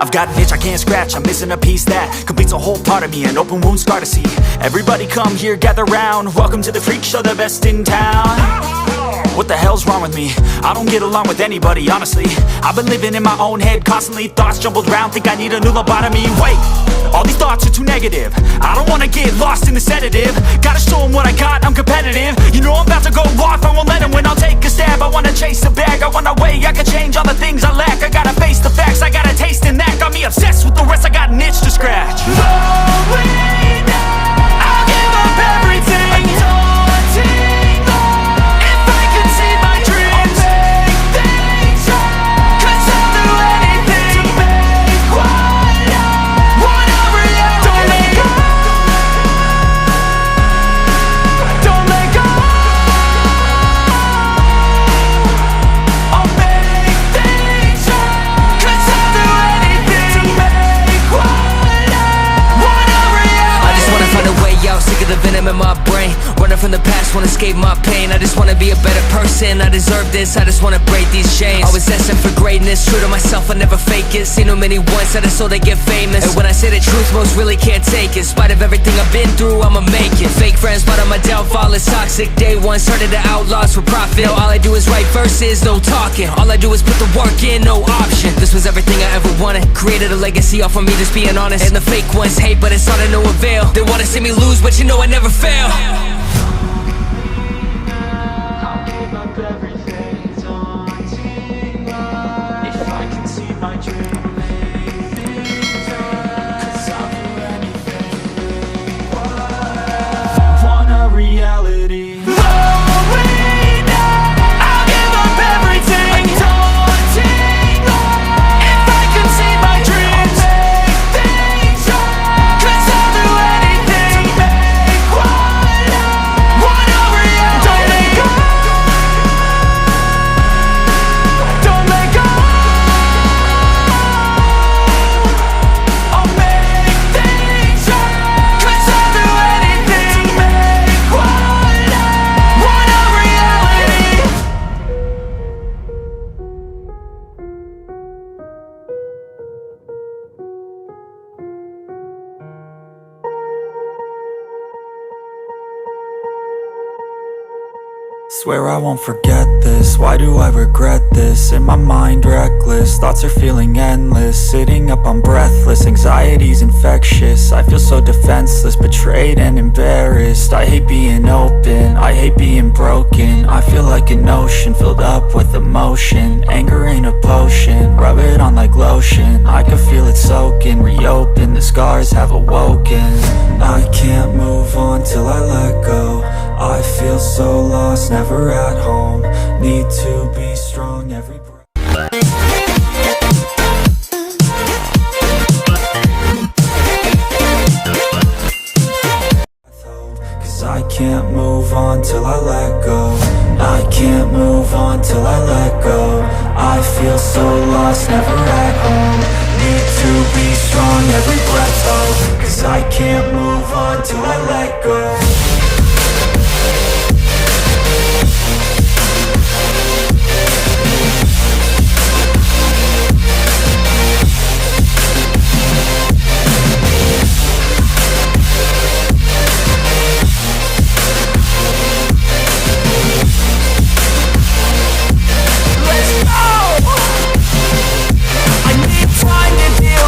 I've got an itch I can't scratch, I'm missing a piece that completes a whole part of me, an open wound scar to see. Everybody come here, gather round, welcome to the freak show, the best in town. What the hell's wrong with me? I don't get along with anybody, honestly. I've been living in my own head constantly, thoughts jumbled round, think I need a new lobotomy. Wait, all these thoughts are too negative, I don't wanna get lost in the sedative. Gotta show them what I got, I'm competitive. You know I'm about to go off, I won't let them win, I'll take a stab. I wanna chase the bag, I wanna weigh, I can change all the things I lack. I gotta face the facts, I got a taste in that. Got me obsessed with the rest, I got an itch to scratch. Slowly now, I'll give up everything. Daunting though, if I could see my dreams, I'll make things right. 'Cause I'll do anything to make what I want a reality. Don't let go, don't let go. I'll make things right. 'Cause I'll do anything to make what I want a reality. I just wanna find a way out, sick of the venom in my brain. Running from the past, wanna escape my pain. I just wanna be a better person, I deserve this. I just wanna break these chains. Always destined for greatness, true to myself, I never fake it. Seen too many once that I so they get famous. And when I say the truth, most really can't take it. In spite of everything I've been through, I'ma make it. Fake friends, but on my downfall is toxic. Day one, started to outlaws for profit. Now all I do is write verses, no talking. All I do is put the work in, no option. This was everything I ever wanted. Created a legacy off of me, just being honest. And the fake ones hate, but it's all to no avail. They wanna see me lose, but you know I never fail. I'll give up everything, daunting love. If I can see my dream, make things right. 'Cause I'll do anything to make what I want a reality. Slowly now, I'll give up everything, daunting love. If I can see my dreams, I'll make things right. 'Cause I'll do anything to make what I want a reality. Don't let go, don't let go. I'll make things right. 'Cause I'll do anything to make what I want a reality. Swear I won't forget this, why do I regret this? In my mind reckless, thoughts are feeling endless. Sitting up I'm breathless, anxiety's infectious. I feel so defenseless, betrayed and embarrassed. I hate being open, I hate being broken. I feel like an ocean filled up with emotion. Anger ain't a potion, rub it on like lotion. I can feel it soaking, reopen, the scars have awoken. I can't move on till I let go. I feel so lost, never at home. Need to be strong every breath. 'Cause I can't move on till I let go. I can't move on till I let go. I feel so lost, never at home. Need to be strong every breath, oh. 'Cause I can't move on till I let go.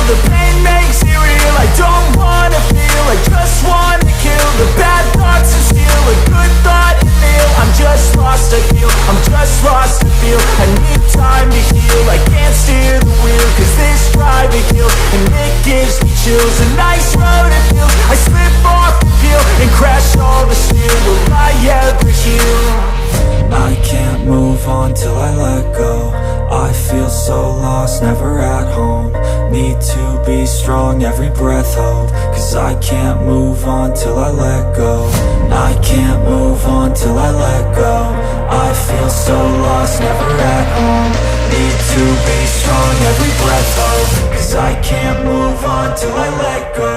The pain makes it real, I don't wanna feel, I just wanna kill the bad thoughts and steal a good thought and feel. I'm just lost, I feel, I'm just lost to feel. I need time to heal, I can't steer the wheel. 'Cause this drive it kills, and it gives me chills. A nice road it feels, I slip off the peel and crash all the steel. Will I ever heal? I can't move on till I let go. I feel so lost, never at home. Need to be strong, every breath hold. 'Cause I can't move on till I let go. I can't move on till I let go. I feel so lost, never at home. Need to be strong, every breath hold. 'Cause I can't move on till I let go.